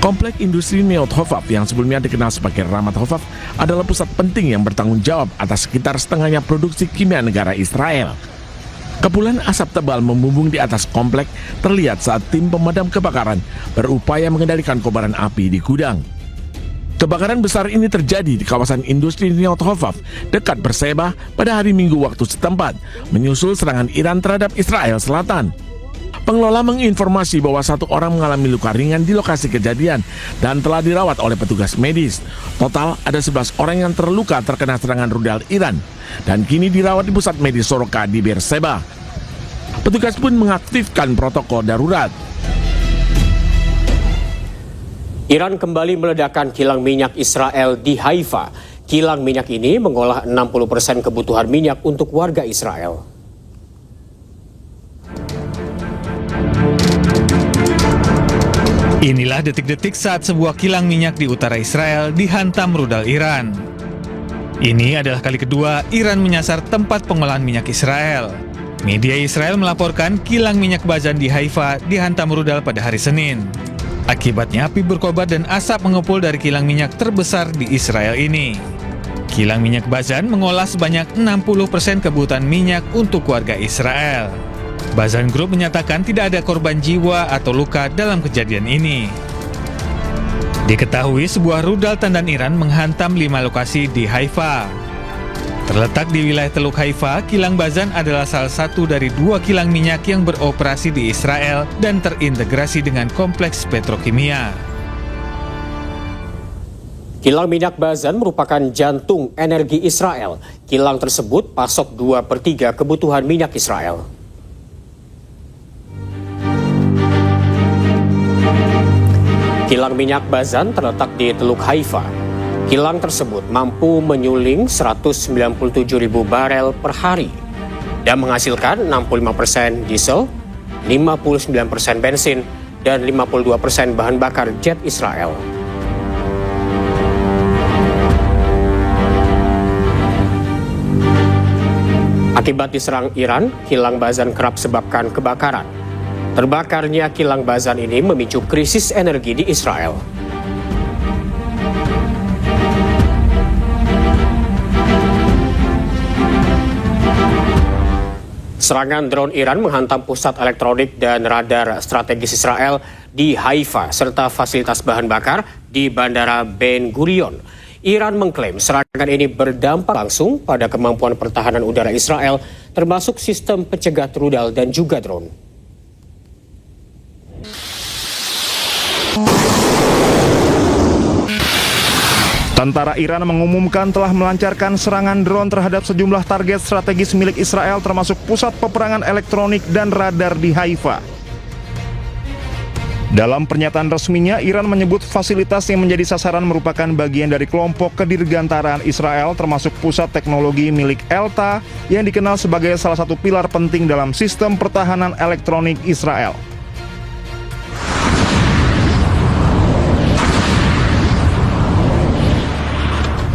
Komplek industri Neot Hovav yang sebelumnya dikenal sebagai Ramat Hovav adalah pusat penting yang bertanggung jawab atas sekitar setengahnya produksi kimia negara Israel. Kepulan asap tebal membumbung di atas komplek terlihat saat tim pemadam kebakaran berupaya mengendalikan kobaran api di gudang. Kebakaran besar ini terjadi di kawasan industri Neot Hovav dekat Berseba pada hari Minggu waktu setempat, menyusul serangan Iran terhadap Israel Selatan. Pengelola menginformasi bahwa satu orang mengalami luka ringan di lokasi kejadian dan telah dirawat oleh petugas medis. Total ada 11 orang yang terluka terkena serangan rudal Iran dan kini dirawat di pusat medis Soroka di Berseba. Petugas pun mengaktifkan protokol darurat. Iran kembali meledakkan kilang minyak Israel di Haifa. Kilang minyak ini mengolah 60% kebutuhan minyak untuk warga Israel. Inilah detik-detik saat sebuah kilang minyak di utara Israel dihantam rudal Iran. Ini adalah kali kedua Iran menyasar tempat pengolahan minyak Israel. Media Israel melaporkan kilang minyak Bazan di Haifa dihantam rudal pada hari Senin. Akibatnya api berkobar dan asap mengepul dari kilang minyak terbesar di Israel ini. Kilang minyak Bazan mengolah sebanyak 60% kebutuhan minyak untuk warga Israel. Bazan Group menyatakan tidak ada korban jiwa atau luka dalam kejadian ini. Diketahui sebuah rudal tandan Iran menghantam 5 lokasi di Haifa. Terletak di wilayah Teluk Haifa, kilang Bazan adalah salah satu dari 2 kilang minyak yang beroperasi di Israel dan terintegrasi dengan kompleks petrokimia. Kilang minyak Bazan merupakan jantung energi Israel. Kilang tersebut pasok 2/3 kebutuhan minyak Israel. Kilang minyak Bazan terletak di Teluk Haifa. Kilang tersebut mampu menyuling 197.000 barel per hari dan menghasilkan 65% diesel, 59% bensin, dan 52% bahan bakar jet Israel. Akibat diserang Iran, kilang Bazan kerap sebabkan kebakaran. Terbakarnya kilang Bazan ini memicu krisis energi di Israel. Serangan drone Iran menghantam pusat elektronik dan radar strategis Israel di Haifa serta fasilitas bahan bakar di Bandara Ben Gurion. Iran mengklaim serangan ini berdampak langsung pada kemampuan pertahanan udara Israel, termasuk sistem pencegat rudal dan juga drone. Tentara Iran mengumumkan telah melancarkan serangan drone terhadap sejumlah target strategis milik Israel termasuk pusat peperangan elektronik dan radar di Haifa. Dalam pernyataan resminya, Iran menyebut fasilitas yang menjadi sasaran merupakan bagian dari kelompok kedirgantaraan Israel termasuk pusat teknologi milik ELTA yang dikenal sebagai salah satu pilar penting dalam sistem pertahanan elektronik Israel.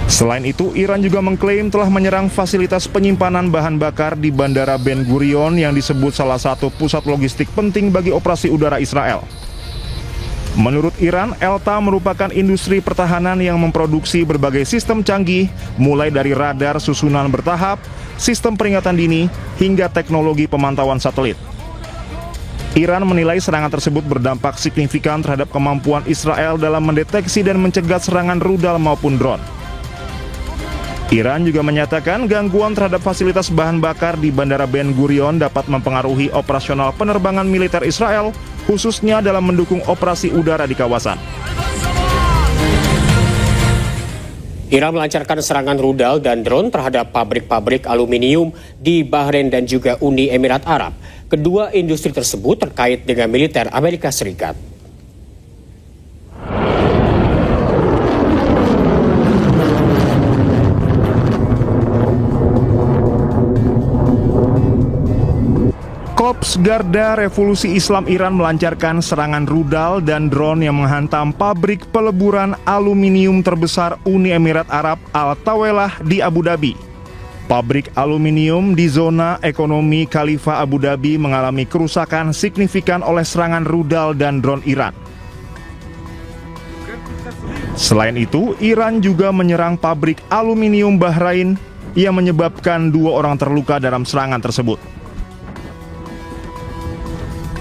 Selain itu, Iran juga mengklaim telah menyerang fasilitas penyimpanan bahan bakar di Bandara Ben Gurion yang disebut salah satu pusat logistik penting bagi operasi udara Israel. Menurut Iran, ELTA merupakan industri pertahanan yang memproduksi berbagai sistem canggih, mulai dari radar susunan bertahap, sistem peringatan dini, hingga teknologi pemantauan satelit. Iran menilai serangan tersebut berdampak signifikan terhadap kemampuan Israel dalam mendeteksi dan mencegah serangan rudal maupun drone. Iran juga menyatakan gangguan terhadap fasilitas bahan bakar di Bandara Ben Gurion dapat mempengaruhi operasional penerbangan militer Israel, khususnya dalam mendukung operasi udara di kawasan. Iran melancarkan serangan rudal dan drone terhadap pabrik-pabrik aluminium di Bahrain dan juga Uni Emirat Arab. Kedua industri tersebut terkait dengan militer Amerika Serikat. Korps Garda Revolusi Islam Iran melancarkan serangan rudal dan drone yang menghantam pabrik peleburan aluminium terbesar Uni Emirat Arab Al-Tawelah di Abu Dhabi. Pabrik aluminium di zona ekonomi Khalifah Abu Dhabi mengalami kerusakan signifikan oleh serangan rudal dan drone Iran. Selain itu, Iran juga menyerang pabrik aluminium Bahrain yang menyebabkan 2 orang terluka dalam serangan tersebut.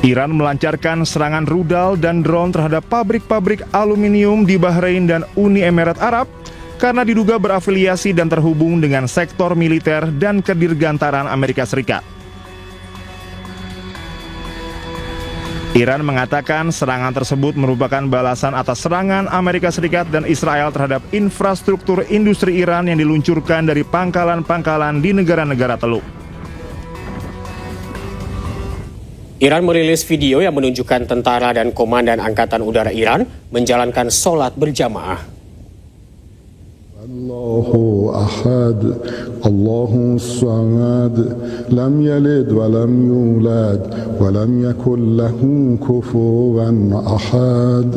Iran melancarkan serangan rudal dan drone terhadap pabrik-pabrik aluminium di Bahrain dan Uni Emirat Arab karena diduga berafiliasi dan terhubung dengan sektor militer dan kedirgantaran Amerika Serikat. Iran mengatakan serangan tersebut merupakan balasan atas serangan Amerika Serikat dan Israel terhadap infrastruktur industri Iran yang diluncurkan dari pangkalan-pangkalan di negara-negara Teluk. Iran merilis video yang menunjukkan tentara dan komandan Angkatan Udara Iran menjalankan sholat berjamaah. Allahu Ahad, Allahu Samad, lam yalid wa lam yulad, wa lam yakul lahu kufuwan ahad.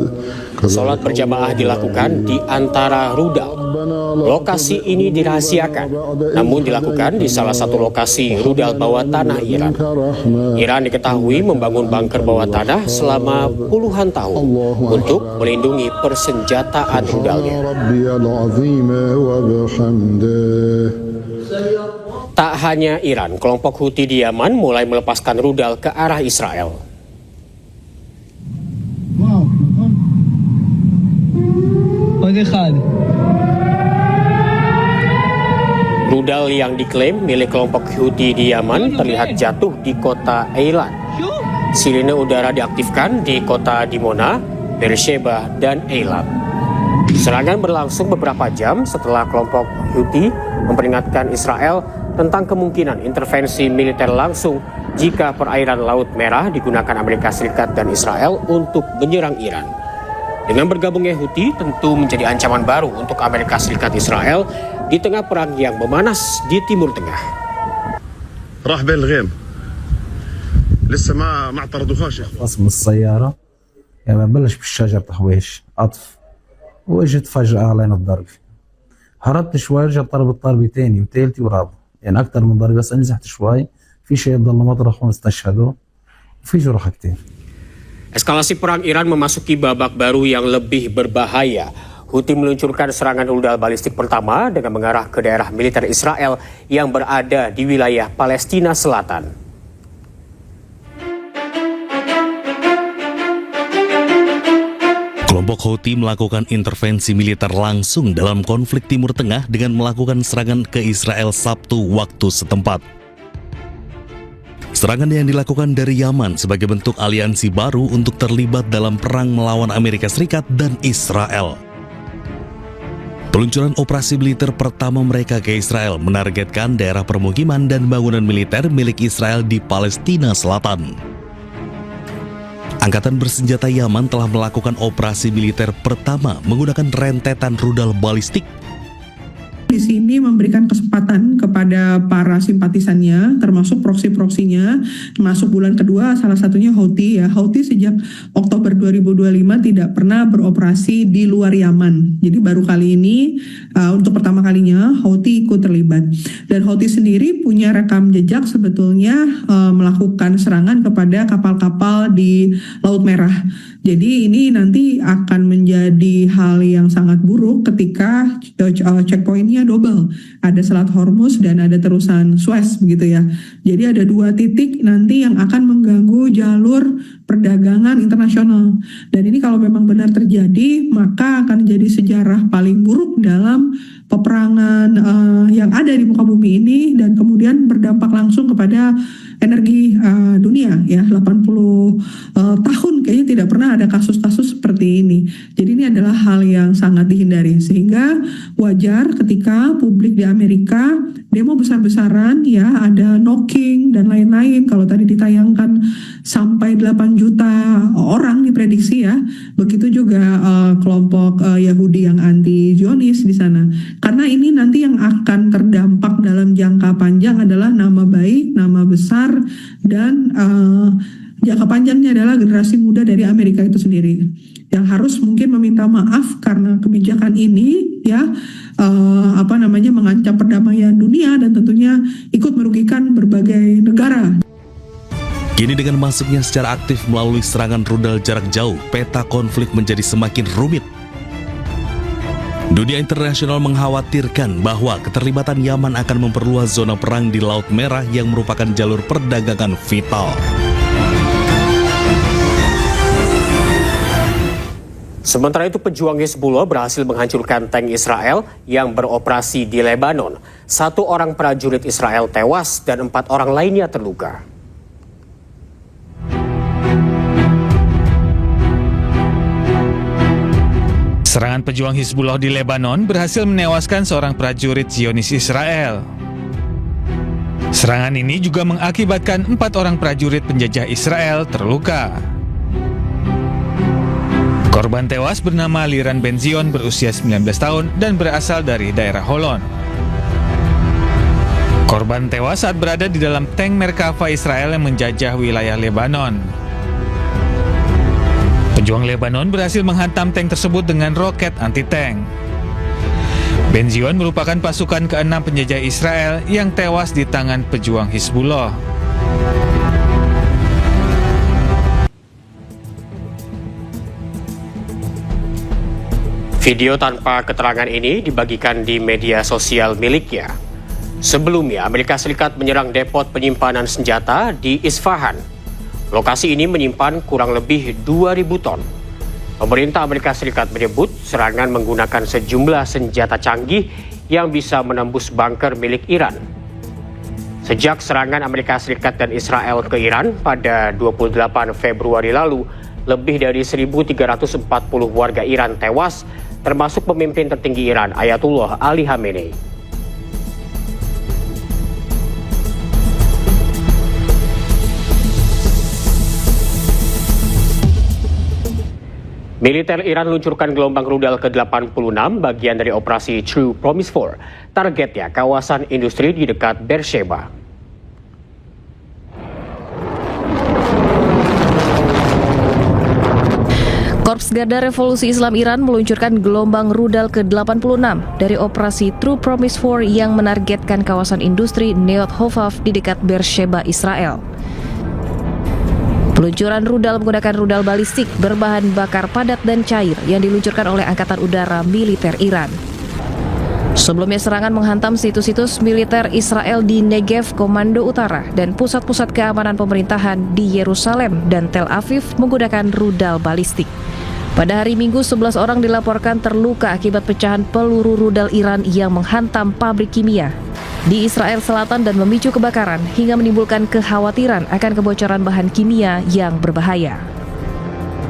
Sholat berjamaah dilakukan di antara rudal. Lokasi ini dirahasiakan, namun dilakukan di salah satu lokasi rudal bawah tanah Iran. Iran diketahui membangun bunker bawah tanah selama puluhan tahun untuk melindungi persenjataan rudalnya. Tak hanya Iran, kelompok Houthi di Yaman mulai melepaskan rudal ke arah Israel. Rudal yang diklaim milik kelompok Houthi di Yaman terlihat jatuh di kota Eilat. Sirine udara diaktifkan di kota Dimona, Beersheba, dan Eilat. Serangan berlangsung beberapa jam setelah kelompok Houthi memperingatkan Israel tentang kemungkinan intervensi militer langsung jika perairan Laut Merah digunakan Amerika Serikat dan Israel untuk menyerang Iran. Dengan bergabungnya Houthi tentu menjadi ancaman baru untuk Amerika Serikat Israel di tengah perang yang memanas di Timur Tengah. راح بين الغيم لسه ما اعترضوهاش يا اخوان. قسم السيارة يعني بلش بالشجر تحويش عطف واجت فجأة علينا الضرب. هربت شوي رجع ضرب الضربة تاني وتالتي ورابعة يعني أكتر من ضربة بس نزحت شوي في شيء ضل مطرح واستشهدوا وفي جروح كتير. Eskalasi perang Iran memasuki babak baru yang lebih berbahaya. Houthi meluncurkan serangan rudal balistik pertama dengan mengarah ke daerah militer Israel yang berada di wilayah Palestina Selatan. Kelompok Houthi melakukan intervensi militer langsung dalam konflik Timur Tengah dengan melakukan serangan ke Israel Sabtu waktu setempat. Serangan yang dilakukan dari Yaman sebagai bentuk aliansi baru untuk terlibat dalam perang melawan Amerika Serikat dan Israel. Peluncuran operasi militer pertama mereka ke Israel menargetkan daerah permukiman dan bangunan militer milik Israel di Palestina Selatan. Angkatan bersenjata Yaman telah melakukan operasi militer pertama menggunakan rentetan rudal balistik. Di sini memberikan kesempatan kepada para simpatisannya, termasuk proksi-proksinya, masuk bulan kedua, salah satunya Houthi ya. Houthi sejak Oktober 2025 tidak pernah beroperasi di luar Yaman. Jadi baru kali ini, untuk pertama kalinya Houthi ikut terlibat. Dan Houthi sendiri punya rekam jejak sebetulnya melakukan serangan kepada kapal-kapal di Laut Merah. Jadi ini nanti akan menjadi hal yang sangat buruk ketika checkpointnya double. Ada Selat Hormuz dan ada terusan Suez begitu ya. Jadi ada 2 titik nanti yang akan mengganggu jalur perdagangan internasional. Dan ini kalau memang benar terjadi, maka akan jadi sejarah paling buruk dalam peperangan yang ada di muka bumi ini dan kemudian berdampak langsung kepada energi dunia ya. 80 tahun kayaknya tidak pernah ada kasus-kasus seperti ini. Jadi ini adalah hal yang sangat dihindari, sehingga wajar ketika publik di Amerika demo besar-besaran ya, ada knocking dan lain-lain. Kalau tadi ditayangkan sampai 8 juta orang diprediksi ya. Begitu juga kelompok Yahudi yang anti Zionis di sana. Karena ini nanti yang akan terdampak dalam jangka panjang adalah nama baik, nama besar, dan jangka panjangnya adalah generasi muda dari Amerika itu sendiri yang harus mungkin meminta maaf karena kebijakan ini ya mengancam perdamaian dunia dan tentunya ikut merugikan berbagai negara. Kini dengan masuknya secara aktif melalui serangan rudal jarak jauh, peta konflik menjadi semakin rumit. Dunia internasional mengkhawatirkan bahwa keterlibatan Yaman akan memperluas zona perang di Laut Merah yang merupakan jalur perdagangan vital. Sementara itu, pejuang Hizbullah berhasil menghancurkan tank Israel yang beroperasi di Lebanon. 1 orang prajurit Israel tewas dan 4 orang lainnya terluka. Serangan pejuang Hizbullah di Lebanon berhasil menewaskan seorang prajurit Zionis Israel. Serangan ini juga mengakibatkan 4 orang prajurit penjajah Israel terluka. Korban tewas bernama Liran Ben-Zion berusia 19 tahun dan berasal dari daerah Holon. Korban tewas saat berada di dalam tank Merkava Israel yang menjajah wilayah Lebanon. Pejuang Lebanon berhasil menghantam tank tersebut dengan roket anti-tank. Ben-Zion merupakan pasukan ke-6 penjajah Israel yang tewas di tangan pejuang Hizbullah. Video tanpa keterangan ini dibagikan di media sosial miliknya. Sebelumnya, Amerika Serikat menyerang depot penyimpanan senjata di Isfahan. Lokasi ini menyimpan kurang lebih 2.000 ton. Pemerintah Amerika Serikat menyebut serangan menggunakan sejumlah senjata canggih yang bisa menembus bunker milik Iran. Sejak serangan Amerika Serikat dan Israel ke Iran pada 28 Februari lalu, lebih dari 1.340 warga Iran tewas, termasuk pemimpin tertinggi Iran, Ayatullah Ali Khamenei. Militer Iran luncurkan gelombang rudal ke-86 bagian dari operasi True Promise 4. Targetnya kawasan industri di dekat Beersheba. Korps Garda Revolusi Islam Iran meluncurkan gelombang rudal ke-86 dari operasi True Promise 4 yang menargetkan kawasan industri Neot Hofav di dekat Beersheba, Israel. Peluncuran rudal menggunakan rudal balistik berbahan bakar padat dan cair yang diluncurkan oleh Angkatan Udara Militer Iran. Sebelumnya serangan menghantam situs-situs militer Israel di Negev, Komando Utara, dan pusat-pusat keamanan pemerintahan di Yerusalem dan Tel Aviv menggunakan rudal balistik. Pada hari Minggu, 11 orang dilaporkan terluka akibat pecahan peluru rudal Iran yang menghantam pabrik kimia di Israel Selatan dan memicu kebakaran hingga menimbulkan kekhawatiran akan kebocoran bahan kimia yang berbahaya.